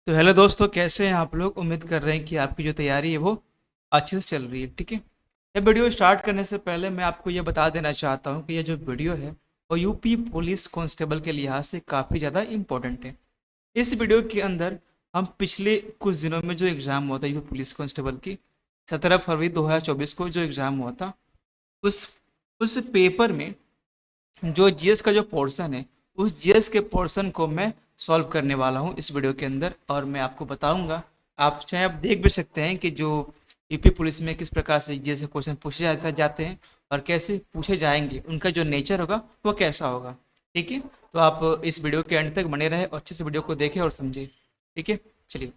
तो हेलो दोस्तों, कैसे हैं आप लोग। उम्मीद कर रहे हैं कि आपकी जो तैयारी है वो अच्छे से चल रही है। ठीक है। ये वीडियो स्टार्ट करने से पहले मैं आपको ये बता देना चाहता हूँ कि ये जो वीडियो है वो यूपी पुलिस कांस्टेबल के लिहाज से काफ़ी ज़्यादा इम्पोर्टेंट है। इस वीडियो के अंदर हम पिछले कुछ दिनों में जो एग्ज़ाम हुआ था यूपी पुलिस कांस्टेबल की 17 फरवरी 2024 को जो एग्ज़ाम हुआ था, उस उस पेपर में जो जीएस का जो पोर्शन है, उस जीएस के पोर्शन को मैं सॉल्व करने वाला हूँ इस वीडियो के अंदर, और मैं आपको बताऊंगा। आप चाहे आप देख भी सकते हैं कि जो यूपी पुलिस में किस प्रकार से जीएस के क्वेश्चन पूछे जाते हैं और कैसे पूछे जाएंगे, उनका जो नेचर होगा वो कैसा होगा। ठीक है। तो आप इस वीडियो के एंड तक बने रहें और अच्छे से वीडियो को देखें और समझें। ठीक है। चलिए,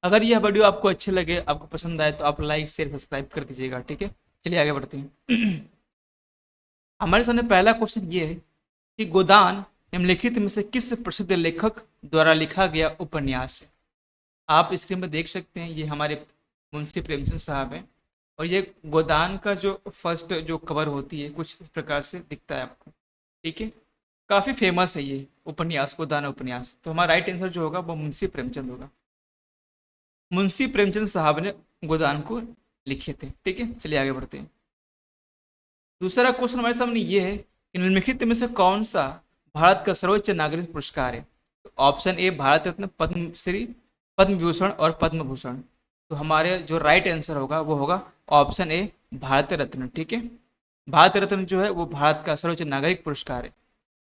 अगर यह वीडियो आपको अच्छे लगे, आपको पसंद आए, तो आप लाइक शेयर सब्सक्राइब कर दीजिएगा। ठीक है। चलिए आगे बढ़ते हैं। हमारे सामने पहला क्वेश्चन ये है कि गोदान निम्नलिखित में से किस प्रसिद्ध लेखक द्वारा लिखा गया उपन्यास है। आप स्क्रीन में देख सकते हैं, ये हमारे मुंशी प्रेमचंद साहब हैं। और ये गोदान का जो फर्स्ट जो कवर होती है कुछ इस प्रकार से दिखता है आपको। ठीक है। काफ़ी फेमस है ये उपन्यास, गोदान उपन्यास। तो हमारा राइट आंसर जो होगा वो मुंशी प्रेमचंद होगा। मुंशी प्रेमचंद साहब ने गोदान को लिखे थे। ठीक है। चलिए आगे बढ़ते हैं। दूसरा क्वेश्चन हमारे सामने ये है कि निम्नलिखित में से कौन सा भारत का सर्वोच्च नागरिक पुरस्कार है। तो ऑप्शन ए भारत रत्न, पद्मश्री, पद्म विभूषण और पद्म भूषण। तो हमारे जो राइट आंसर होगा वो होगा ऑप्शन ए, भारत रत्न। ठीक है। भारत रत्न जो है वो भारत का सर्वोच्च नागरिक पुरस्कार है।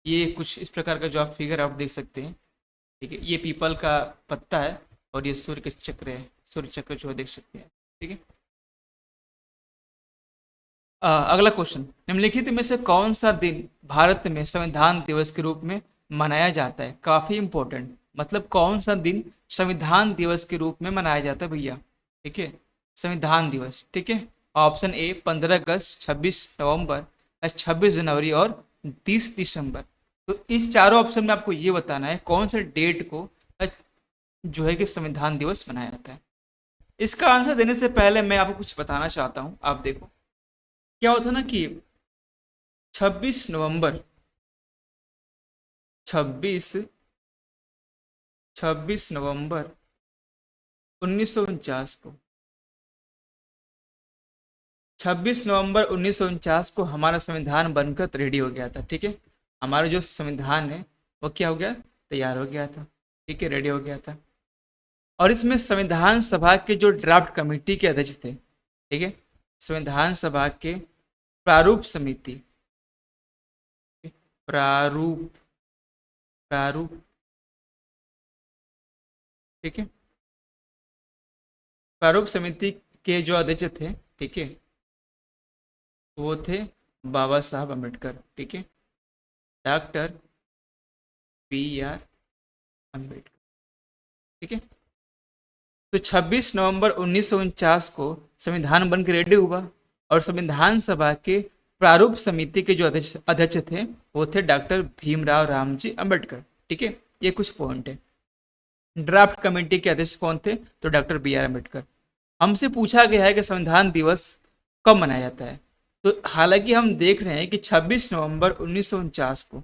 ये कुछ इस प्रकार का जो आप फिगर आप देख सकते हैं। ठीक है। ये पीपल का पत्ता है और ये सूर्य का चक्र है। सूर्य चक्र जो है देख सकते हैं। ठीक है। अगला क्वेश्चन, निम्नलिखित में से कौन सा दिन भारत में संविधान दिवस के रूप में मनाया जाता है। काफी इंपॉर्टेंट, मतलब कौन सा दिन संविधान दिवस के रूप में मनाया जाता है भैया। ठीक है। संविधान दिवस। ठीक है। ऑप्शन ए 15 अगस्त, 26 नवंबर, 26 जनवरी और 30 दिसंबर। तो इस चारों ऑप्शन में आपको ये बताना है कौन से डेट को जो है कि संविधान दिवस मनाया जाता है। इसका आंसर देने से पहले मैं आपको कुछ बताना चाहता हूँ। आप देखो, क्या होता है ना कि 26 नवंबर, 26 26 नवंबर 1949 को, 26 नवंबर 1949 को हमारा संविधान बनकर रेडी हो गया था। ठीक है। हमारा जो संविधान है वो क्या हो गया, तैयार हो गया था। ठीक है, रेडी हो गया था। और इसमें संविधान सभा के जो ड्राफ्ट कमेटी के अध्यक्ष थे, ठीक है, संविधान सभा के प्रारूप समिति, प्रारूप प्रारूप ठीक है, प्रारूप समिति के जो अध्यक्ष थे, ठीक है, वो थे बाबा साहब अम्बेडकर। ठीक है। Doctor B.R. अम्बेडकर। ठीक है। तो 26 नवंबर 1949 को संविधान बन के रेडी हुआ और संविधान सभा के प्रारूप समिति के जो अध्यक्ष थे वो थे डॉक्टर भीमराव रामजी अम्बेडकर। ठीक है। ये कुछ पॉइंट है। ड्राफ्ट कमेटी के अध्यक्ष कौन थे, तो डॉक्टर B.R. अम्बेडकर। हमसे पूछा गया है कि संविधान दिवस कब मनाया जाता है। तो हालांकि हम देख रहे हैं कि 26 नवंबर 1949 को,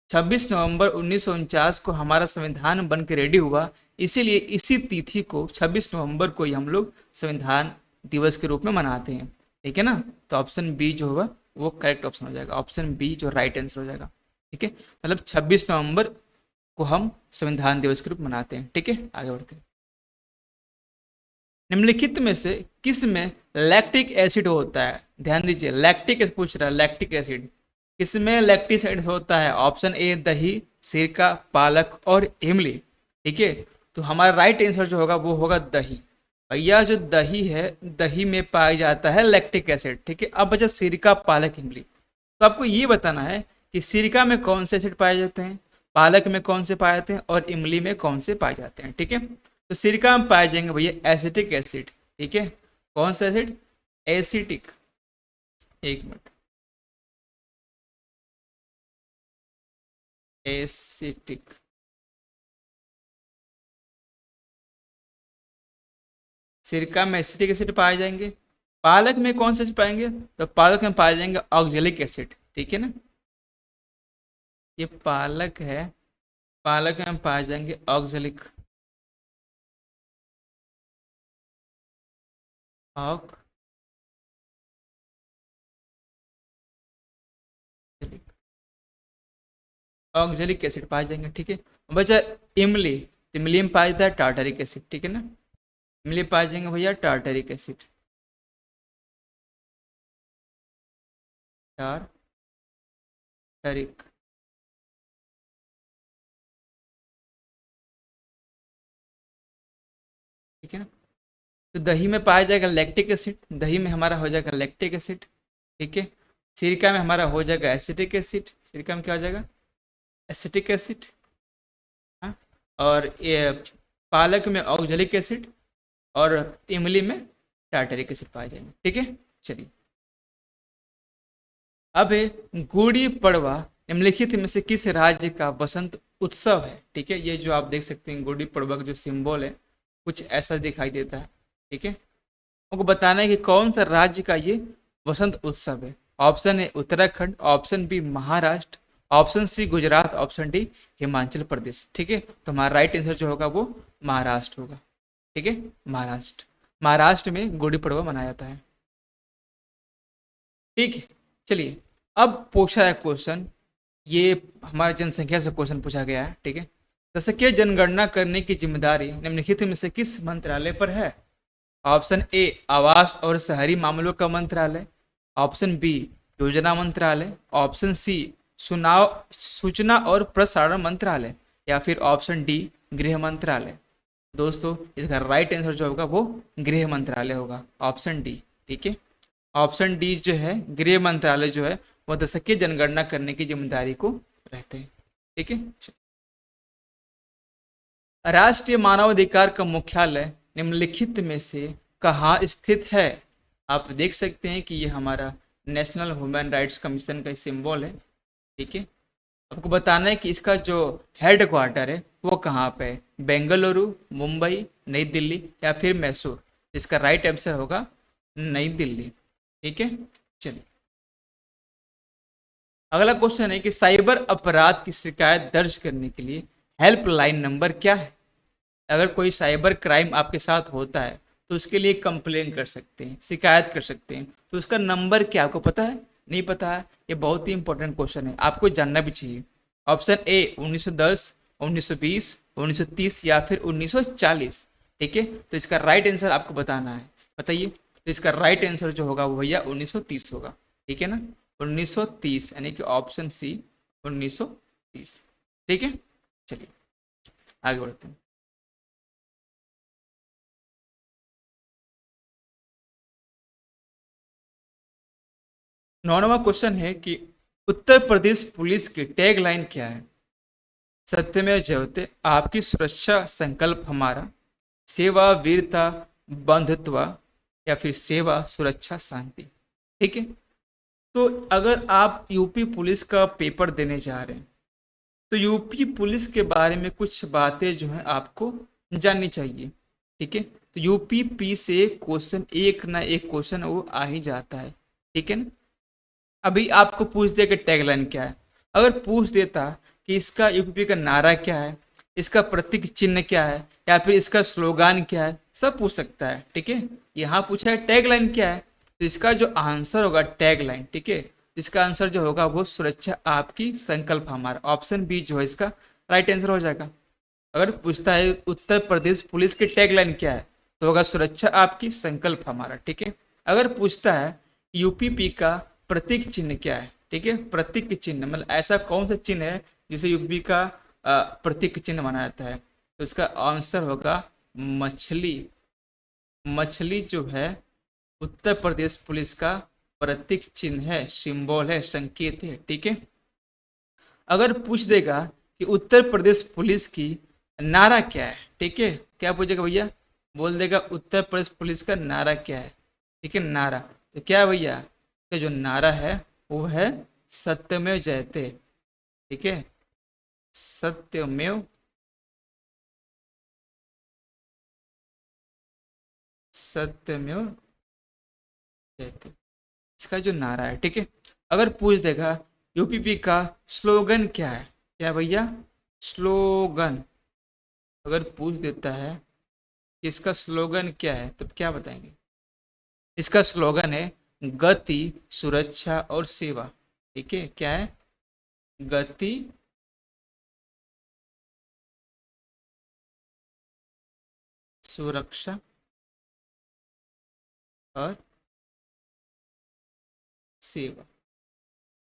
26 नवंबर 1949 को हमारा संविधान बन के रेडी हुआ, इसीलिए इसी तिथि को 26 नवंबर को ही हम लोग संविधान दिवस के रूप में मनाते हैं। ठीक है ना। तो ऑप्शन बी जो होगा वो करेक्ट ऑप्शन हो जाएगा। ऑप्शन बी जो राइट आंसर हो जाएगा। ठीक है। मतलब 26 नवंबर को हम संविधान दिवस के रूप में मनाते हैं। ठीक है। आगे बढ़ते हैं। निम्नलिखित में से किस में लैक्टिक एसिड होता है। ध्यान दीजिए, लैक्टिक एसिड पूछ रहा है, लैक्टिक एसिड किसमें लैक्टिक एसिड होता है। ऑप्शन ए दही, सिरका, पालक और इमली। ठीक है। तो हमारा राइट आंसर जो होगा वो होगा दही। भैया जो दही है, दही में पाया जाता है लैक्टिक एसिड। ठीक है। अब बचा सिरका, पालक, इमली। तो आपको ये बताना है कि सिरका में कौन से एसिड पाए जाते हैं, पालक में कौन से पाए जाते हैं और इमली में कौन से पाए जाते हैं। ठीक है। तो सिरका में पाए जाएंगे भैया एसिटिक एसिड। ठीक है। कौन सा एसिड, एसिटिक। एक मिनट, एसिटिक। सिरका में एसिटिक एसिड पाए जाएंगे। पालक में कौन से एसिड पाएंगे, तो पालक में पाए जाएंगे ऑक्जेलिक एसिड। ठीक है ना। ये पालक है, पालक में पाए जाएंगे ऑक्जेलिक। ऑक्जेलिक ऑक्जेलिक एसिड पाए जाएंगे, ठीक है। बचा इमली, तो इमली में पाया जाता है टार्टरिक एसिड, ठीक है ना। इमली पाए जाएंगे भैया टार्टरिक एसिड, टार्टरिक, ठीक है ना। तो दही में पाया जाएगा लैक्टिक एसिड, दही में हमारा हो जाएगा लैक्टिक एसिड, ठीक है। सिरका में हमारा हो जाएगा एसिटिक एसिड, सिरका में क्या हो जाएगा एसिटिक एसिड, हाँ। और ये पालक में ऑक्जेलिक एसिड, और इमली में टार्टरिक एसिड पाए जाएंगे, ठीक है। चलिए अब है गुड़ी पड़वा निम्नलिखित में से किस राज्य का वसंत उत्सव है, ठीक है। ये जो आप देख सकते हैं गुड़ी पड़वा का जो सिंबल है कुछ ऐसा दिखाई देता है, ठीक है। आपको बताना है कि कौन सा राज्य का ये वसंत उत्सव है। ऑप्शन है Uttarakhand, option B Maharashtra, option C Gujarat, option D Himachal Pradesh, ठीक है। तो हमारा राइट आंसर जो होगा वो महाराष्ट्र होगा, ठीक है। महाराष्ट्र, महाराष्ट्र में गुड़ी पड़वा मनाया जाता है, ठीक है। चलिए अब पूछा है क्वेश्चन, ये हमारी जनसंख्या से क्वेश्चन पूछा गया है, ठीक है। जनसंख्या जनगणना करने की जिम्मेदारी निम्नलिखित में से किस मंत्रालय पर है। ऑप्शन ए आवास और शहरी मामलों का मंत्रालय, ऑप्शन बी योजना मंत्रालय, ऑप्शन सी सुनाव सूचना और प्रसारण मंत्रालय, या फिर ऑप्शन डी गृह मंत्रालय। दोस्तों इसका राइट आंसर जो होगा वो गृह मंत्रालय होगा, ऑप्शन डी, ठीक है। ऑप्शन डी जो है गृह मंत्रालय जो है वो दशकीय जनगणना करने की जिम्मेदारी को रहते हैं, ठीक है। राष्ट्रीय मानवाधिकार का मुख्यालय निम्नलिखित में से कहाँ स्थित है। आप देख सकते हैं कि ये हमारा नेशनल ह्यूमन राइट्स कमीशन का सिंबल है, ठीक है। आपको बताना है कि इसका जो हेड क्वार्टर है वो कहाँ पे है, बेंगलुरु, मुंबई, नई दिल्ली या फिर मैसूर। इसका राइट आंसर होगा नई दिल्ली, ठीक है। चलिए अगला क्वेश्चन है कि साइबर अपराध की शिकायत दर्ज करने के लिए हेल्पलाइन नंबर क्या है। अगर कोई साइबर क्राइम आपके साथ होता है तो उसके लिए कंप्लेन कर सकते हैं, शिकायत कर सकते हैं, तो उसका नंबर क्या आपको पता है, नहीं पता है, ये बहुत ही इंपॉर्टेंट क्वेश्चन है, आपको जानना भी चाहिए। ऑप्शन ए 1910, 1920, 1930 या फिर 1940, ठीक है। तो इसका राइट आंसर आपको बताना है, बताइए। तो इसका राइट आंसर जो होगा वो भैया 1930 होगा, ठीक है ना। 1930 यानी कि ऑप्शन सी 1930, ठीक है। चलिए आगे बढ़ते हैं। 9वां क्वेश्चन है कि उत्तर प्रदेश पुलिस की टैगलाइन क्या है। सत्यमेव जयते, आपकी सुरक्षा संकल्प हमारा, सेवा वीरता बंधुत्व, या फिर सेवा सुरक्षा शांति, ठीक है। तो अगर आप यूपी पुलिस का पेपर देने जा रहे हैं तो यूपी पुलिस के बारे में कुछ बातें जो है आपको जाननी चाहिए, ठीक है। तो यूपी पी से क्वेश्चन एक ना एक क्वेश्चन वो आ ही जाता है, ठीक है ना। अभी आपको पूछ दिया कि टैगलाइन क्या है, अगर पूछ देता कि इसका यूपी का नारा क्या है, इसका प्रतीक चिन्ह क्या है, या फिर इसका स्लोगान क्या है, सब पूछ सकता है, ठीक है। यहाँ पूछा है टैगलाइन क्या है, तो इसका जो आंसर होगा टैगलाइन, ठीक है, इसका आंसर जो होगा वो सुरक्षा आपकी संकल्प हमारा, ऑप्शन बी जो है इसका राइट आंसर हो जाएगा। अगर पूछता है उत्तर प्रदेश पुलिस की टैगलाइन क्या है तो होगा सुरक्षा आपकी संकल्प हमारा, ठीक है। अगर पूछता है यूपीपी का प्रतीक चिन्ह क्या है, ठीक है, प्रतीक चिन्ह मतलब ऐसा कौन सा चिन्ह है जिसे यूपी का प्रतीक चिन्ह माना जाता है, तो इसका आंसर होगा मछली। मछली जो है उत्तर प्रदेश पुलिस का प्रतीक चिन्ह है, सिंबल है, संकेत है, ठीक है। अगर पूछ देगा कि उत्तर प्रदेश पुलिस की नारा क्या है, ठीक है, क्या पूछेगा भैया, बोल देगा उत्तर प्रदेश पुलिस का नारा क्या है, ठीक है, नारा। तो क्या भैया का जो नारा है वो है सत्यमेव जयते, ठीक है, सत्यमेव सत्यमेव जयते, इसका जो नारा है, ठीक है। अगर पूछ देगा यूपीपी का स्लोगन क्या है, क्या भैया स्लोगन, अगर पूछ देता है कि इसका स्लोगन क्या है तो क्या बताएंगे, इसका स्लोगन है गति, सुरक्षा और सेवा। ठीक है, क्या है? गति, सुरक्षा और सेवा।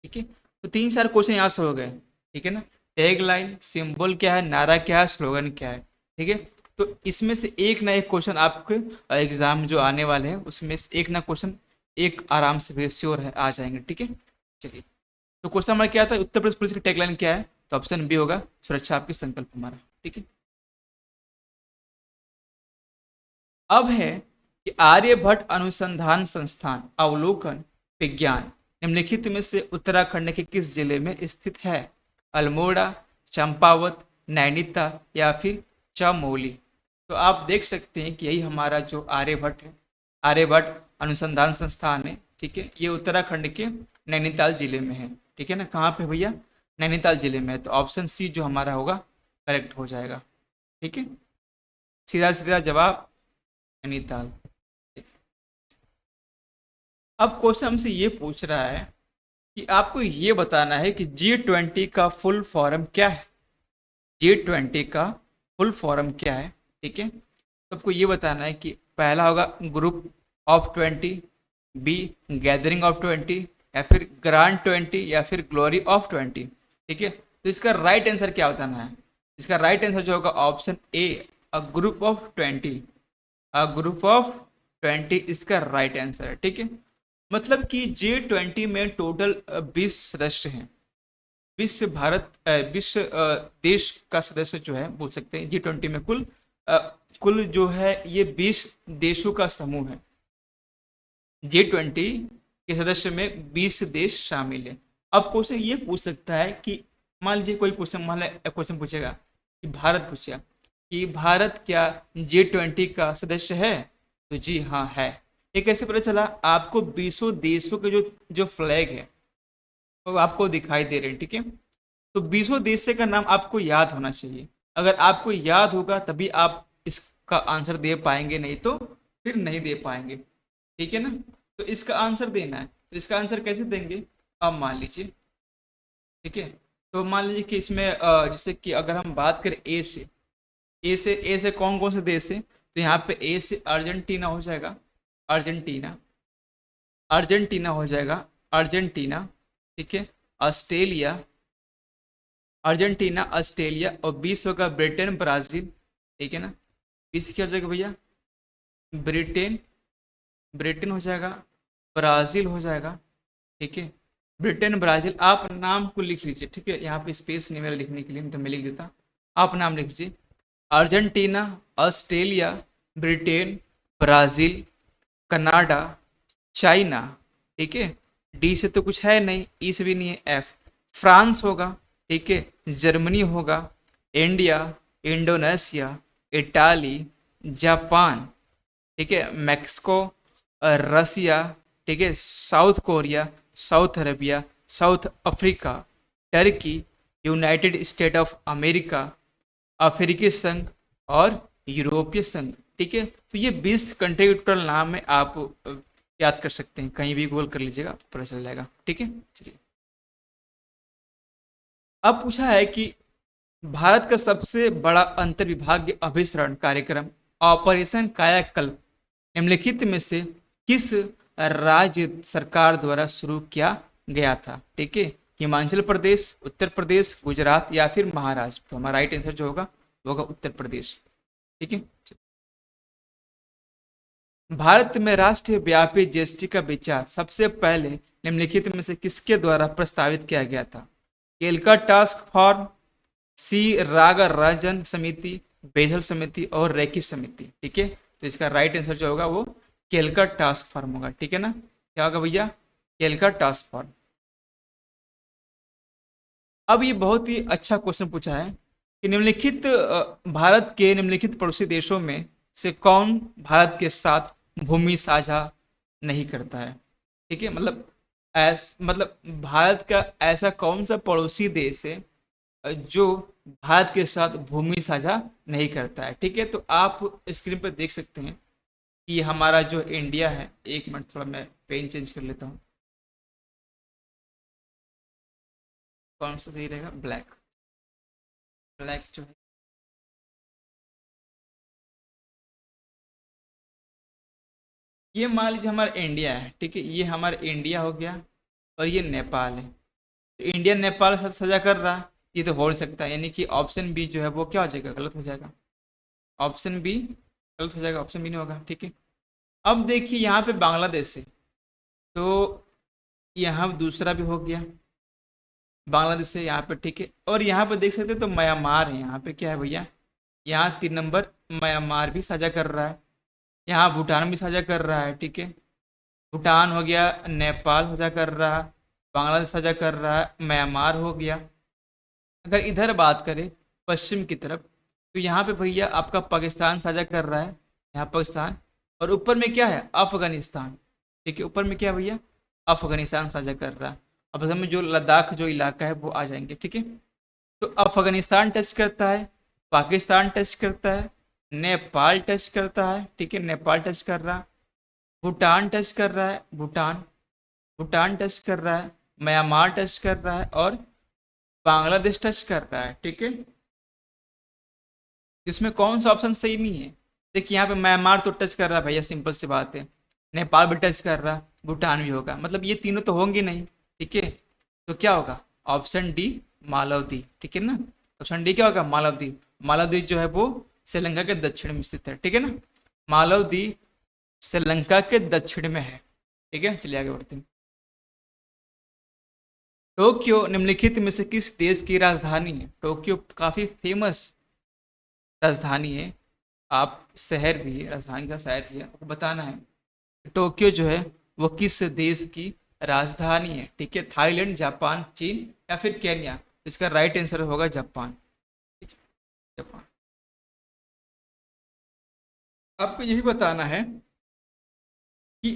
ठीक है, तो तीन चार क्वेश्चन यहाँ से हो गए। ठीक है ना, टैग लाइन, सिंबल क्या है, नारा क्या है, स्लोगन क्या है। ठीक है, तो इसमें से एक ना एक क्वेश्चन आपके एग्जाम जो आने वाले हैं उसमें से एक ना क्वेश्चन, एक आराम से भी श्योर है आ जाएंगे। ठीक है, चलिए, तो क्वेश्चन हमारा क्या था, उत्तर प्रदेश पुलिस की टैगलाइन क्या है? तो ऑप्शन बी होगा, सुरक्षा आपकी संकल्प हमारा। ठीक है, अब है कि आर्यभट्ट अनुसंधान संस्थान अवलोकन विज्ञान निम्नलिखित में से उत्तराखंड के किस जिले में स्थित है? अल्मोड़ा, चंपावत, नैनीताल या फिर चमोली। तो आप देख सकते हैं कि यही हमारा जो आर्यभट्ट है, आर्यभट्ट अनुसंधान संस्थान है। ठीक है, ये उत्तराखंड के नैनीताल जिले में है। ठीक है ना, कहाँ पे भैया? नैनीताल जिले में है। तो ऑप्शन सी जो हमारा होगा करेक्ट हो जाएगा। ठीक है, सीधा सीधा जवाब नैनीताल। अब क्वेश्चन हमसे ये पूछ रहा है कि आपको ये बताना है कि G20 का फुल फॉर्म क्या है? G20 का फुल फॉर्म क्या है? ठीक है, तो आपको ये बताना है कि पहला होगा group of 20, be gathering of 20, या फिर ग्रांड 20, या फिर ग्लोरी ऑफ 20। ठीक है, तो इसका राइट आंसर क्या बताना है? इसका राइट आंसर जो होगा option A, a group of 20। A group of 20 इसका राइट आंसर है। ठीक है, मतलब कि G20 में टोटल 20 सदस्य हैं। विश्व भारत विश्व देश का सदस्य जो है बोल सकते हैं G20 में अ, कुल जो है ये 20 देशों का समूह है। G20 के सदस्य में 20 देश शामिल है। अब क्वेश्चन ये पूछ सकता है कि मान लीजिए कोई क्वेश्चन, मान लीजिए क्वेश्चन पूछेगा कि भारत पूछेगा कि भारत क्या G20 का सदस्य है? तो जी हाँ है। ये कैसे पता चला? आपको 20 देशों के जो जो फ्लैग है वो आपको दिखाई दे रहे हैं। ठीक है, तो 20 देश का नाम आपको याद होना चाहिए। अगर आपको याद होगा तभी आप इसका आंसर दे पाएंगे, नहीं तो फिर नहीं दे पाएंगे। ठीक है ना, तो इसका आंसर देना है। तो इसका आंसर कैसे देंगे? अब मान लीजिए, ठीक है, तो मान लीजिए कि इसमें जैसे कि अगर हम बात करें ए से कौन कौन से देश है, तो यहाँ पे ए से अर्जेंटीना हो जाएगा। अर्जेंटीना, अर्जेंटीना हो जाएगा, अर्जेंटीना। ठीक है, ऑस्ट्रेलिया, अर्जेंटीना, ऑस्ट्रेलिया, और 20 होगा ब्रिटेन, ब्राजील। ठीक है ना, 20 क्या हो जाएगा भैया? ब्रिटेन, ब्रिटेन हो जाएगा, ब्राज़ील हो जाएगा। ठीक है, ब्रिटेन, ब्राज़ील। आप नाम को लिख लीजिए। ठीक है, यहाँ पे स्पेस नहीं मेरा लिखने के लिए, तो मैं लिख देता। आप नाम लिख लीजिए, Argentina, Australia, Britain, Brazil, Canada, China. ठीक है, डी से तो कुछ है नहीं, ई से भी नहीं है, एफ फ्रांस होगा। ठीक है, जर्मनी होगा, इंडिया, इंडोनेशिया, इटाली, जापान। ठीक है, मैक्सिको, रसिया। ठीक है, south Korea, south Arabia, south Africa, Turkey, United state of America, अफ्रीकी संघ और यूरोपीय संघ। ठीक है, तो ये 20 कंट्री के टोटल नाम है। आप याद कर सकते हैं, कहीं भी गूगल कर लीजिएगा, पता चल जाएगा। ठीक है, चलिए, अब पूछा है कि भारत का सबसे बड़ा अंतर्विभागीय अभिसरण कार्यक्रम ऑपरेशन कायाकल्प निम्नलिखित में से किस राज्य सरकार द्वारा शुरू किया गया था? ठीक है, हिमाचल प्रदेश, उत्तर प्रदेश, गुजरात या फिर महाराष्ट्र। तो हमारा राइट आंसर जो होगा वो होगा उत्तर प्रदेश। ठीक है, भारत में राष्ट्रीय व्यापी जीएसटी का विचार सबसे पहले निम्नलिखित में से किसके द्वारा प्रस्तावित किया गया था? केलका टास्क फोर्स, सी रागा राजन समिति, बेजल समिति और रेकी समिति। ठीक है, तो इसका राइट आंसर जो होगा वो केलका टास्क फॉर्म होगा। ठीक है ना, क्या होगा भैया? केलका टास्क फॉर्म। अब ये बहुत ही अच्छा क्वेश्चन पूछा है कि निम्नलिखित भारत के निम्नलिखित पड़ोसी देशों में से कौन भारत के साथ भूमि साझा नहीं करता है? ठीक है, मतलब भारत का ऐसा कौन सा पड़ोसी देश है जो भारत के साथ भूमि साझा नहीं करता है? ठीक है, तो आप स्क्रीन पर देख सकते हैं कि हमारा जो इंडिया है, एक मिनट थोड़ा मैं पेन चेंज कर लेता हूँ। कौन सा सही रहेगा? ब्लैक। ब्लैक जो है, ये मान लीजिए हमारा इंडिया है, ठीक है, ये हमारा इंडिया हो गया और ये नेपाल है। तो इंडिया नेपाल के साथ सजा कर रहा है, ये तो हो नहीं सकता, यानी कि ऑप्शन बी जो है वो क्या हो जाएगा? गलत हो जाएगा। ऑप्शन बी गलत हो जाएगा, ऑप्शन बी नहीं होगा, ठीक है। अब देखिए यहाँ पे बांग्लादेश है, तो यहाँ दूसरा भी हो गया, बांग्लादेश से यहाँ पे, ठीक है। और यहाँ पे देख सकते हैं तो म्यांमार है, यहाँ पे क्या है भैया? यहाँ 3 नंबर म्यांमार भी साझा कर रहा है, यहाँ भूटान भी साझा कर रहा है, ठीक है। भूटान हो गया, नेपाल साझा कर रहा है, बांग्लादेश साझा कर रहा है, म्यांमार हो गया। अगर इधर बात करें पश्चिम की तरफ, तो यहाँ पे भैया आपका पाकिस्तान साझा कर रहा है, यहाँ पाकिस्तान। और ऊपर में क्या है? अफगानिस्तान, ठीक है। ऊपर में क्या है भैया? अफगानिस्तान साझा कर रहा है। अब असल में जो लद्दाख जो इलाका है वो आ जाएंगे, ठीक है। तो अफगानिस्तान टच करता है, पाकिस्तान टच करता है, नेपाल टच करता है, ठीक है, नेपाल टच कर रहा है, भूटान टच कर रहा है, भूटान भूटान टच कर रहा है, म्यांमार टच कर रहा है और बांग्लादेश टच कर रहा है, ठीक है। इसमें कौन सा ऑप्शन सही नहीं है? देखिए यहाँ पे म्यांमार तो टच कर रहा है भैया, सिंपल सी बात है। नेपाल भी टच कर रहा है, भूटान भी होगा, मतलब ये तीनों तो होंगे नहीं, ठीक है। तो क्या होगा? ऑप्शन डी, मालदीव, ठीक है ना। ऑप्शन डी क्या होगा? मालदीव। मालदीव जो है वो श्रीलंका के दक्षिण में स्थित है, ठीक है ना। मालदीव श्रीलंका के दक्षिण में है, ठीक है। चलिए आगे बढ़ते हैं। टोक्यो निम्नलिखित में से किस देश की राजधानी है? टोक्यो काफी फेमस राजधानी है, आप शहर भी है, राजधानी का शहर भी है, आपको बताना है टोक्यो जो है वो किस देश की राजधानी है, ठीक है। थाईलैंड, जापान, चीन या फिर केन्या? इसका राइट आंसर होगा जापान, ठीक है, जापान। आपको ये भी बताना है कि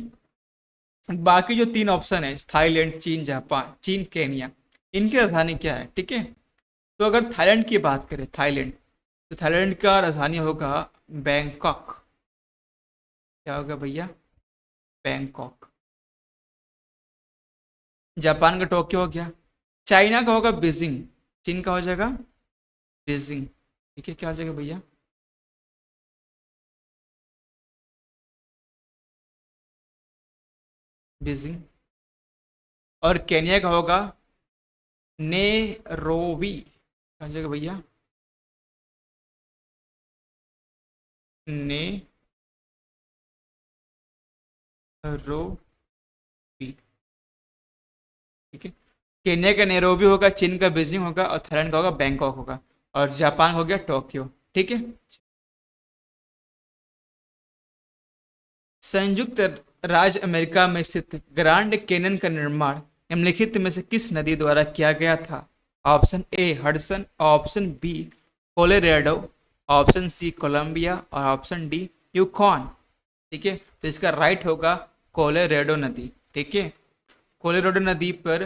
बाकी जो 3 ऑप्शन है, थाईलैंड, चीन, जापान, चीन, केन्या, इनकी राजधानी क्या है, ठीक है। तो अगर थाईलैंड की बात करें, थाईलैंड, तो थाईलैंड का राजधानी होगा बैंकॉक। क्या होगा भैया? बैंकॉक। जापान का टोक्यो हो गया, चाइना का होगा बीजिंग, चीन का हो जाएगा बीजिंग, ठीक है। क्या हो जाएगा भैया? बीजिंग। और केन्या का होगा नेरोबी। क्या हो जाएगा भैया? नेरोबी, ठीक है। केन्या का नैरोबी होगा, चीन का बीजिंग होगा और थाईलैंड का होगा बैंकॉक होगा, और जापान हो गया टोक्यो, ठीक है। संयुक्त राज्य अमेरिका में स्थित ग्रांड कैनन का निर्माण निम्नलिखित में से किस नदी द्वारा किया गया था? Option A Hudson, option B Colorado, option C Columbia और ऑप्शन डी यूकॉन, ठीक है। तो इसका राइट होगा कोलोराडो नदी, ठीक है। कोलोराडो नदी पर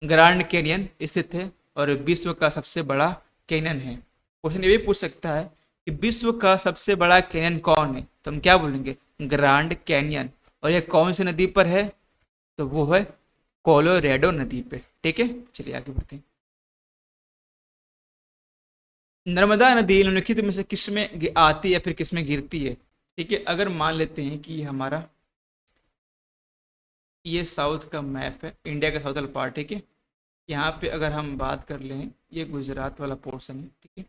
ग्रांड कैनियन स्थित है और विश्व का सबसे बड़ा कैनियन है। क्वेश्चन ये भी पूछ सकता है कि विश्व का सबसे बड़ा कैनियन कौन है, तो हम क्या बोलेंगे? Grand canyon. और ये कौन सी नदी पर है? तो वो है कोलोराडो नदी पे, ठीक है। चलिए आगे बढ़ते हैं। नर्मदा नदी निम्नलिखित में से किस में आती है या फिर किस में गिरती है, ठीक है। अगर मान लेते हैं कि हमारा ये साउथ का मैप है, इंडिया का साउथल पार्ट, ठीक है। यहाँ पे अगर हम बात कर लें, ये गुजरात वाला पोर्शन है, ठीक है।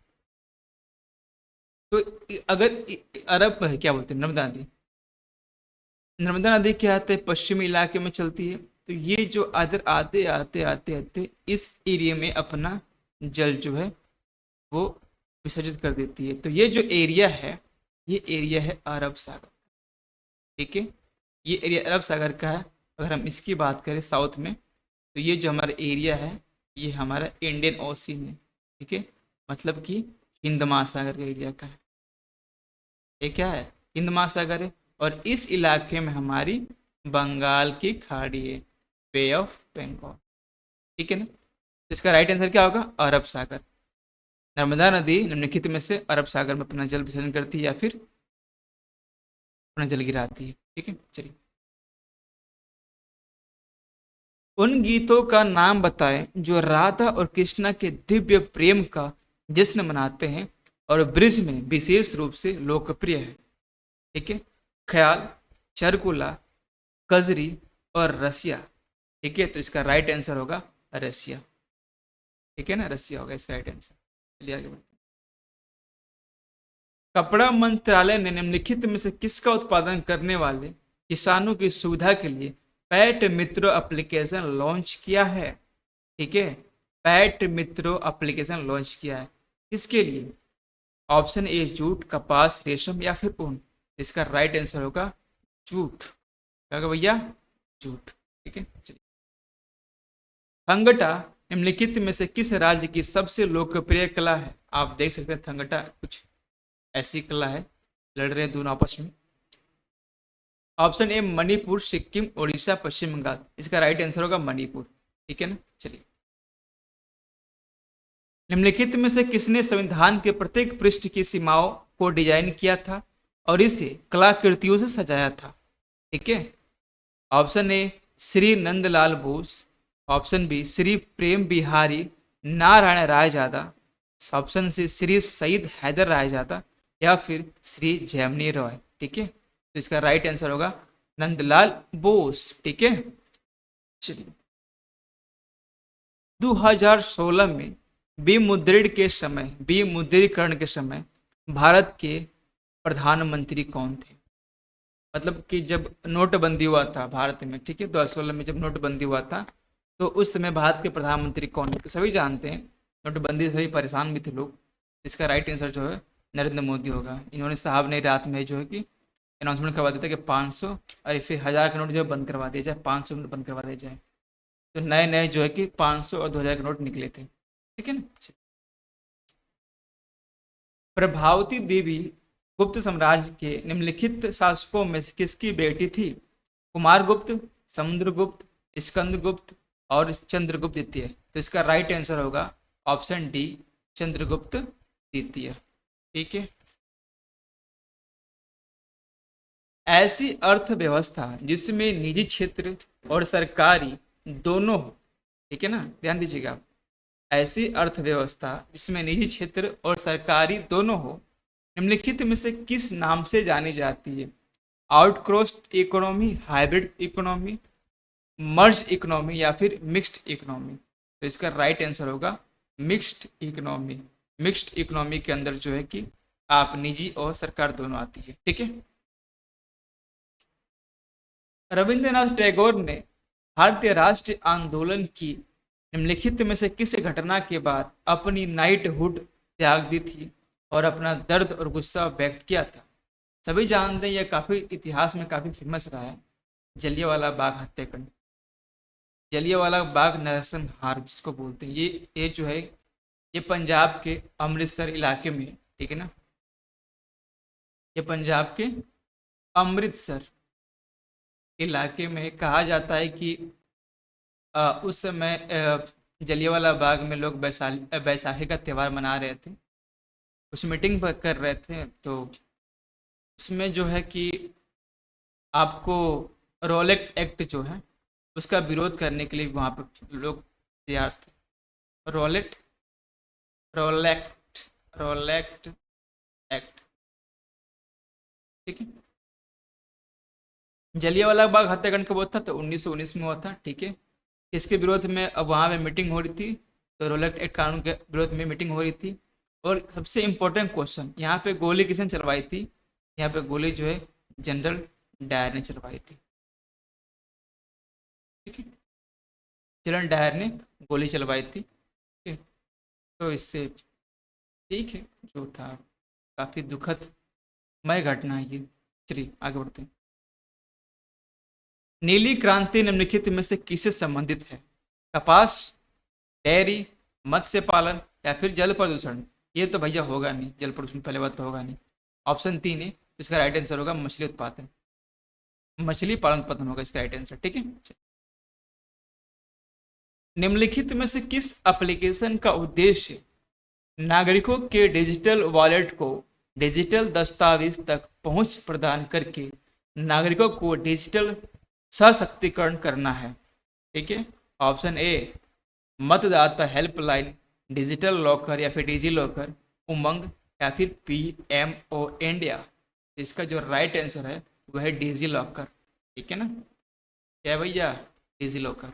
तो अगर अरब क्या बोलते हैं, नर्मदा नदी, नर्मदा नदी क्या आते हैं पश्चिमी इलाके में चलती है, तो ये जो अदर आते आते आते आते इस एरिया में अपना जल जो है वो विसर्जित कर देती है। तो ये जो एरिया है, ये एरिया है अरब सागर, ठीक है। ये एरिया अरब सागर का है। अगर हम इसकी बात करें साउथ में, तो ये जो हमारा एरिया है ये हमारा इंडियन ओशियन है, ठीक है। मतलब कि हिंद महासागर का एरिया का है, ये क्या है? हिंद महासागर है। और इस इलाके में हमारी बंगाल की खाड़ी है, बे ऑफ बंगाल, ठीक है ना। तो इसका राइट आंसर क्या होगा? अरब सागर। नर्मदा नदी निम्नलिखित में से अरब सागर में अपना जल विसर्जन करती है या फिर अपना जल गिराती है। ठीक है, चलिए। उन गीतों का नाम बताएं जो राधा और कृष्णा के दिव्य प्रेम का जश्न मनाते हैं और ब्रिज में विशेष रूप से लोकप्रिय है। ठीक है, ख्याल, चरकुला, कजरी और रसिया। ठीक है, तो इसका राइट आंसर होगा रसिया। ठीक है ना, रसिया होगा इसका राइट आंसर। चलिए आगे बढ़ते हैं। कपड़ा मंत्रालय ने निम्नलिखित में से किसका उत्पादन करने वाले किसानों की सुविधा के लिए पैट मित्रो एप्लीकेशन लॉन्च किया है? ठीक है, पैट मित्रो एप्लीकेशन लॉन्च किया है किसके लिए? ऑप्शन ए जूट, कपास, रेशम या फिर ऊन। इसका राइट आंसर होगा जूट। क्या होगा भैया? जूट। ठीक है, चलिए। थंगटा निम्नलिखित में से किस राज्य की सबसे लोकप्रिय कला है? आप देख सकते हैं थंगटा कुछ ऐसी कला है, लड़ रहे हैं दोनों आपस में। ऑप्शन ए मणिपुर, सिक्किम, उड़ीसा, पश्चिम बंगाल। इसका राइट आंसर होगा मणिपुर। ठीक है ना, चलिए। निम्नलिखित में से किसने संविधान के प्रत्येक पृष्ठ की सीमाओं को डिजाइन किया था और इसे कलाकृतियों से सजाया था? ठीक है, option A Shri Nandlal Bose, option B Shri Prem Bihari Narayan Raizada, option C Shri Syed Haidar Raizada या फिर श्री जैमिनी रॉय। ठीक है, तो इसका राइट आंसर होगा नंदलाल बोस। ठीक है, चलिए। 2016 में विमुद्रीकरण के समय भारत के प्रधानमंत्री कौन थे? मतलब कि जब नोटबंदी हुआ था भारत में, ठीक है, 2016 में जब नोटबंदी हुआ था तो उस समय भारत के प्रधानमंत्री कौन थे? सभी जानते हैं, नोटबंदी से सभी परेशान भी थे लोग। इसका राइट आंसर जो है नरेंद्र मोदी होगा। इन्होंने साहब ने रात में जो है कि अनाउंसमेंट करवा दिया था कि 500 अरे फिर 1000 के नोट जो है बंद करवा दिया जाए, 500 नोट बंद करवा दिया जाए। तो नए नए जो है कि 500 और 2000 के नोट निकले थे। ठीक है ना। प्रभावती देवी गुप्त साम्राज्य के निम्नलिखित शासकों में से किसकी बेटी थी? कुमारगुप्त, समुद्रगुप्त, स्कंदगुप्त और चंद्रगुप्त द्वितीय। तो इसका राइट आंसर होगा ऑप्शन डी चंद्रगुप्त द्वितीय। ठीक है। ऐसी अर्थव्यवस्था जिसमें निजी क्षेत्र और सरकारी दोनों हो। ठीक है ना, ध्यान दीजिएगा। ऐसी अर्थव्यवस्था जिसमें निजी क्षेत्र और सरकारी दोनों हो निम्नलिखित में से किस नाम से जानी जाती है? आउटक्रॉस्ट इकोनॉमी, हाइब्रिड इकोनॉमी, मर्ज इकोनॉमी या फिर मिक्स्ड इकोनॉमी। तो इसका राइट आंसर होगा मिक्स्ड इकोनॉमी। मिक्स्ड इकोनॉमी के अंदर जो है कि आप निजी और सरकार दोनों आती है। ठीक है। रविंद्रनाथ टैगोर ने भारतीय राष्ट्रीय आंदोलन की निम्नलिखित में से किस घटना के बाद अपनी नाइटहुड त्याग दी थी और अपना दर्द और गुस्सा व्यक्त किया था? सभी जानते हैं, यह काफी इतिहास में काफी फेमस रहा है, जलियांवाला बाग हत्याकांड। जलियांवाला बाग नरसंहार जिसको बोलते हैं, ये जो है ये पंजाब के अमृतसर इलाके में। ठीक है ना, ये पंजाब के अमृतसर इलाके में कहा जाता है कि उस समय जलियांवाला बाग में लोग बैसाखी का त्यौहार मना रहे थे, कुछ मीटिंग कर रहे थे। तो उसमें जो है कि आपको रोलेक्ट एक्ट जो है उसका विरोध करने के लिए वहाँ पर लोग तैयार थे। रोलेक्ट रोलेक्ट रोलेक्ट एक्ट। ठीक है। जलियांवाला बाग हत्याकांड कब हुआ था? तो 1919 में हुआ था। ठीक है। इसके विरोध में अब वहाँ पे मीटिंग हो रही थी, तो रोलेक्ट एक्ट कानून के विरोध में मीटिंग हो रही थी। और सबसे इम्पोर्टेंट क्वेश्चन, यहाँ पे गोली किसने चलवाई थी? यहाँ पे गोली जो है जनरल डायर ने चलवाई थी। ठीक है, जनरल डायर ने गोली चलवाई थी। ठीक है, तो इससे ठीक है जो था काफी दुखद मय घटना है ये। चलिए आगे बढ़ते हैं। नीली क्रांति निम्नलिखित में से किससे संबंधित है? कपास, डेयरी, मत्स्य पालन या फिर जल प्रदूषण। ये तो भैया होगा नहीं, जल प्रदूषण पहले बात तो होगा नहीं। ऑप्शन 3 है, इसका राइट आंसर होगा मछली उत्पादन, मछली पालन उत्पादन होगा इसका राइट आंसर। ठीक है। निम्नलिखित में से किस एप्लीकेशन का उद्देश्य नागरिकों के डिजिटल वॉलेट को डिजिटल दस्तावेज तक पहुंच प्रदान करके नागरिकों को डिजिटल सशक्तिकरण करना है। ठीक है, ऑप्शन ए मतदाता हेल्पलाइन, डिजिटल लॉकर या फिर डिजी लॉकर, उमंग या फिर PMO इंडिया। इसका जो राइट आंसर है वह है डिजी लॉकर। ठीक है ना, क्या है भैया, डिजी लॉकर।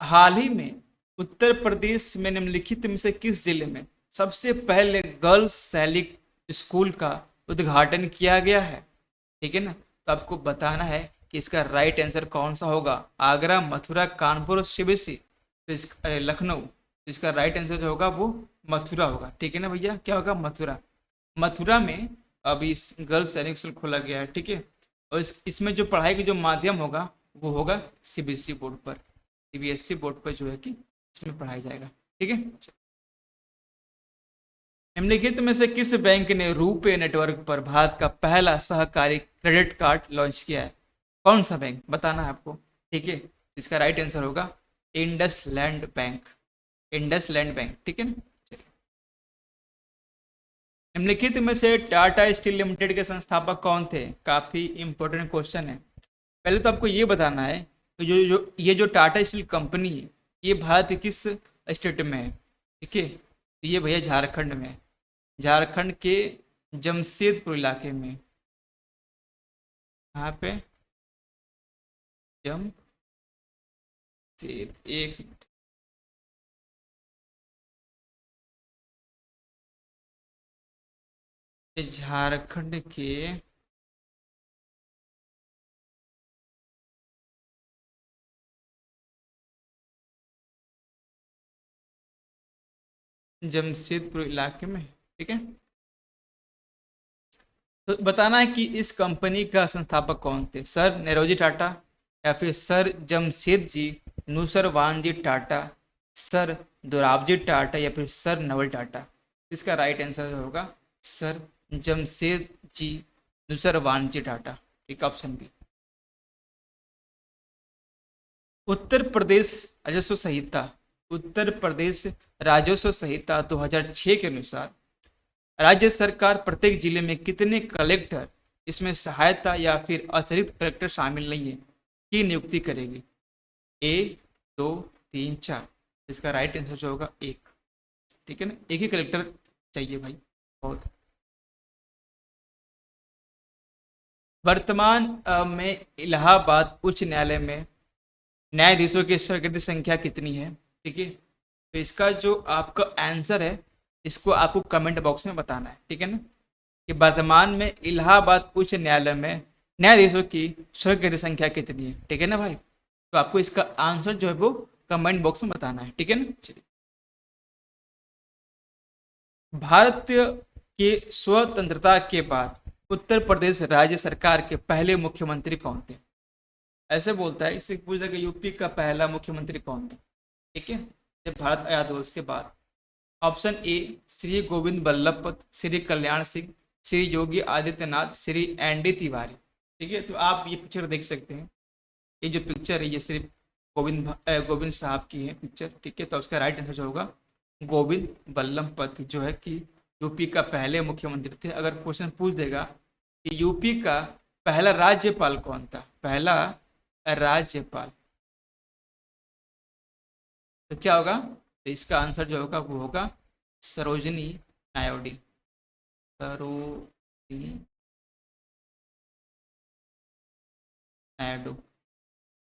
हाल ही में उत्तर प्रदेश में निम्नलिखित में से किस जिले में सबसे पहले गर्ल्स सैनिक स्कूल का उद्घाटन किया गया है? ठीक है ना, तो आपको बताना है कि इसका राइट आंसर कौन सा होगा। आगरा, मथुरा, कानपुर और सीबीएसई, तो लखनऊ। तो इसका राइट आंसर जो होगा वो मथुरा होगा। ठीक है ना भैया, क्या होगा, मथुरा। मथुरा में अभी गर्ल्स सैनिक स्कूल खोला गया है। ठीक है, और इसमें जो पढ़ाई की जो माध्यम होगा वो होगा सीबीएसई बोर्ड पर। सीबीएसई बोर्ड पर जो है कि इसमें पढ़ाया जाएगा। ठीक है, निम्नलिखित में से किस बैंक ने रूपे नेटवर्क पर भारत का पहला सहकारी क्रेडिट कार्ड लॉन्च किया है? कौन सा बैंक बताना है आपको। ठीक है, इसका राइट आंसर होगा इंडसलैंड बैंक। IndusInd bank. ठीक है ना, निम्नलिखित में से टाटा स्टील लिमिटेड के संस्थापक कौन थे? काफी इंपॉर्टेंट क्वेश्चन है। पहले तो आपको ये बताना है कि ये जो टाटा स्टील कंपनी है ये भारत के किस स्टेट में है। ठीक है, तो ये भैया झारखंड में है। झारखंड के जमशेदपुर इलाके में। यहाँ पे जमशेद, एक मिनट, झारखंड के जमशेदपुर इलाके में। ठीक है, तो बताना है कि इस कंपनी का संस्थापक कौन थे? सर नरोजी टाटा, या फिर सर जमशेद जी नूसरवान जी टाटा, सर दोराबजी टाटा, या फिर सर नवल टाटा। इसका राइट आंसर होगा सर जमशेद जी नूसरवान जी टाटा। ठीक, ऑप्शन बी। उत्तर प्रदेश राजस्व संहिता, उत्तर प्रदेश राजस्व संहिता 2006 के अनुसार राज्य सरकार प्रत्येक जिले में कितने कलेक्टर, इसमें सहायता या फिर अतिरिक्त कलेक्टर शामिल नहीं है, की नियुक्ति करेगी? 1, 2, 3, 4। इसका राइट आंसर जो होगा 1। ठीक है ना, एक ही कलेक्टर चाहिए भाई, बहुत। वर्तमान में इलाहाबाद उच्च न्यायालय में न्यायाधीशों की स्वीकृत संख्या कितनी है? ठीक है, तो इसका जो आपका आंसर है इसको आपको कमेंट बॉक्स में बताना है। ठीक है ना, कि वर्तमान में इलाहाबाद उच्च न्यायालय में न्यायाधीशों की स्वीकृत संख्या कितनी है। ठीक है ना भाई, तो आपको इसका आंसर जो है वो कमेंट बॉक्स में बताना है। ठीक है ना, चलिए। भारत के स्वतंत्रता के बाद उत्तर प्रदेश राज्य सरकार के पहले मुख्यमंत्री कौन थे? ऐसे बोलता है, इससे पूछा कि यूपी का पहला मुख्यमंत्री कौन था। ठीक है, जब भारत आजाद हो उसके बाद। Option A Shri Govind Ballabh Pant, Shri Kalyan Singh, Shri Yogi Adityanath, Shri ND Tiwari. ठीक है, तो आप ये पिक्चर देख सकते हैं। ये जो पिक्चर है ये श्री गोविंद साहब की है पिक्चर। ठीक है, तो उसका राइट आंसर जो होगा गोविंद बल्लभ पंत, जो है कि यूपी का पहले मुख्यमंत्री थे। अगर क्वेश्चन पूछ देगा कि यूपी का पहला राज्यपाल कौन था, पहला राज्यपाल, तो क्या होगा? तो इसका आंसर जो होगा वो होगा सरोजिनी नायडू। सरोजिनी नायडू।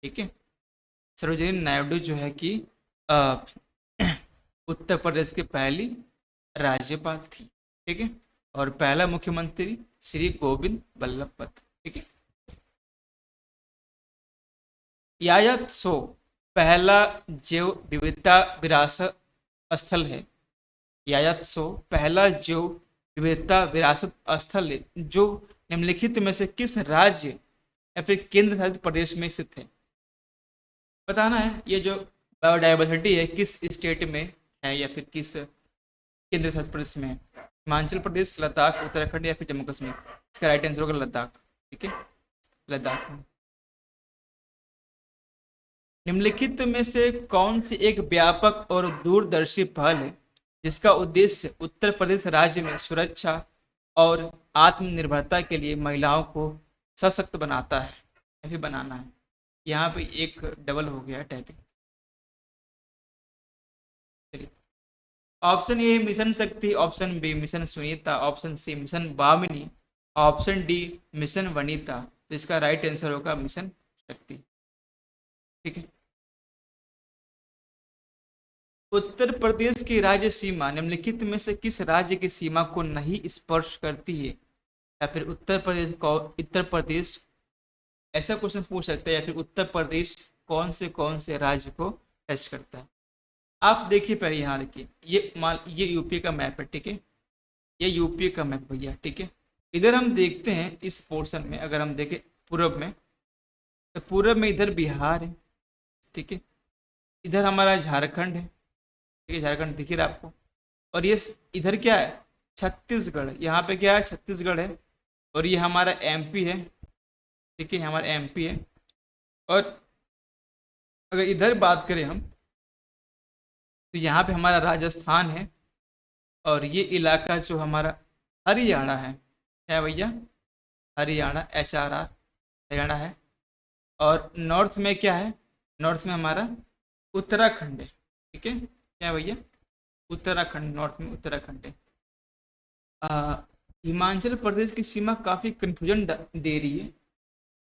ठीक है, सरोजिनी नायडू जो है कि उत्तर प्रदेश की पहली राज्यपाल थी। ठीक है, और पहला मुख्यमंत्री श्री गोविंद बल्लभ पंत। ठीक है, यायात्सो पहला जैव विविधता विरासत स्थल है। यायात्सो पहला जैव विविधता विरासत स्थल है जो निम्नलिखित में से किस राज्य या फिर केंद्र शासित प्रदेश में स्थित है? बताना है ये जो बायोडाइवर्सिटी है किस स्टेट में है या फिर किस केंद्र शासित प्रदेश में है। हिमाचल प्रदेश, लद्दाख, उत्तराखंड या फिर जम्मू कश्मीर। इसका राइट आंसर होगा लद्दाख। ठीक है, लद्दाख में। निम्नलिखित में से कौन सी एक व्यापक और दूरदर्शी पहल है जिसका उद्देश्य उत्तर प्रदेश राज्य में सुरक्षा और आत्मनिर्भरता के लिए महिलाओं को सशक्त बनाता है या फिर बनाना है। यहाँ पे एक डबल हो गया है टाइपिंग। चलिए, option A mission Shakti, option B mission Sunita, option C mission Bamini, option D mission Vanita. तो इसका राइट आंसर होगा मिशन शक्ति। ठीक है। उत्तर प्रदेश की राज्य सीमा निम्नलिखित में से किस राज्य की सीमा को नहीं स्पर्श करती है? या फिर उत्तर प्रदेश ऐसा क्वेश्चन पूछ सकते हैं, या फिर उत्तर प्रदेश कौन से राज्य को टच करता है? आप देखिए पहले, यहाँ देखिए, ये यूपी का मैप है। ठीक है, ये यूपी का मैप भैया। ठीक है, इधर हम देखते हैं इस पोर्शन में, अगर हम देखें पूर्व में, तो पूर्व में इधर बिहार है। ठीक है, इधर हमारा झारखंड है। ठीक है, झारखंड दिख रहा है आपको। और ये इधर क्या है? छत्तीसगढ़। यहाँ पे क्या है? छत्तीसगढ़ है। और ये हमारा एमपी है। ठीक है, हमारा एमपी है। और अगर इधर बात करें हम, तो यहाँ पे हमारा राजस्थान है। और ये इलाका जो हमारा हरियाणा है, क्या भैया? हरियाणा, HRR हरियाणा है। और नॉर्थ में क्या है? नॉर्थ में हमारा उत्तराखंड है। ठीक है, क्या भैया? उत्तराखंड, नॉर्थ में उत्तराखंड है। हिमाचल प्रदेश की सीमा काफ़ी कन्फ्यूजन दे रही है।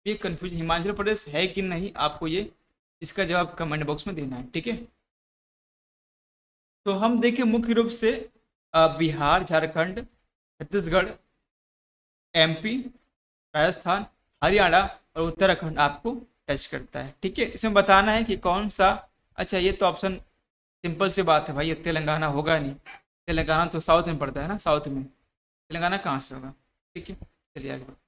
ये कन्फ्यूजन हिमाचल प्रदेश है कि नहीं, आपको ये इसका जवाब कमेंट बॉक्स में देना है। ठीक है, तो हम देखें मुख्य रूप से बिहार, झारखंड, छत्तीसगढ़, MP, राजस्थान, हरियाणा और उत्तराखंड आपको टच करता है। ठीक है, इसमें बताना है कि कौन सा। अच्छा, ये तो ऑप्शन सिंपल सी बात है भाई, ये तेलंगाना होगा नहीं। तेलंगाना तो साउथ में पड़ता है ना, साउथ में तेलंगाना कहाँ से होगा? ठीक है, चलिए आगे बढ़ते।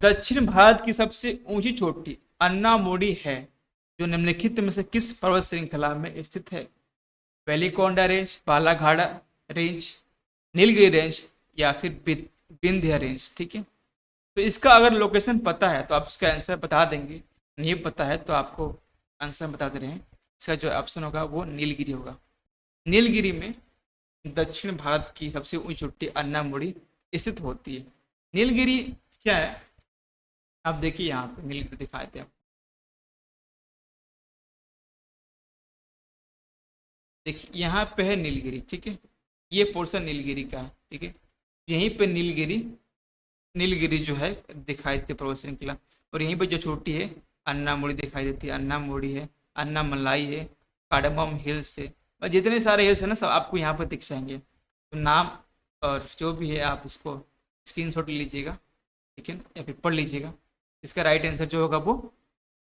दक्षिण भारत की सबसे ऊंची चोटी अन्नामुडी है जो निम्नलिखित में से किस पर्वत श्रृंखला में स्थित है? Velikonda range, Balaghat range, Nilgiri range या फिर विंध्य रेंज। ठीक है, तो इसका अगर लोकेशन पता है तो आप इसका आंसर बता देंगे, नहीं पता है तो आपको आंसर बता दे रहे हैं। इसका जो ऑप्शन होगा वो नीलगिरी होगा। नीलगिरी में दक्षिण भारत की सबसे ऊंची चोटी अन्नामुडी स्थित होती है। नीलगिरी क्या है? आप देखिए, यहाँ पे नीलगिरी दिखाए थे आप, देखिए यहाँ पे है नीलगिरी। ठीक है, ये पोर्शन नीलगिरी का है। ठीक है, यहीं पे नीलगिरी जो है दिखाई देती है पर्वत श्रृंखला। और यहीं पे जो छोटी है अन्नामुडी दिखाई देती है। अन्नामुडी है, अन्नामलाई है, कार्डमम हिल्स है, और जितने सारे हिल्स है ना सब आपको यहाँ पर दिख जाएंगे। तो नाम और जो भी है आप इसको स्क्रीनशॉट लीजिएगा। ठीक है, या फिर पढ़ लीजिएगा। इसका राइट आंसर जो होगा वो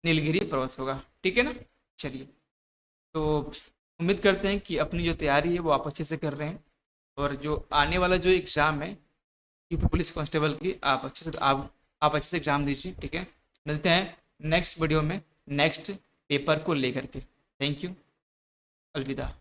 नीलगिरी पर्वत होगा। ठीक है ना। चलिए, तो उम्मीद करते हैं कि अपनी जो तैयारी है वो आप अच्छे से कर रहे हैं। और जो आने वाला जो एग्ज़ाम है यूपी पुलिस कांस्टेबल की, आप अच्छे से एग्ज़ाम दीजिए। ठीक है, मिलते हैं नेक्स्ट वीडियो में नेक्स्ट पेपर को लेकर के। थैंक यू, अलविदा।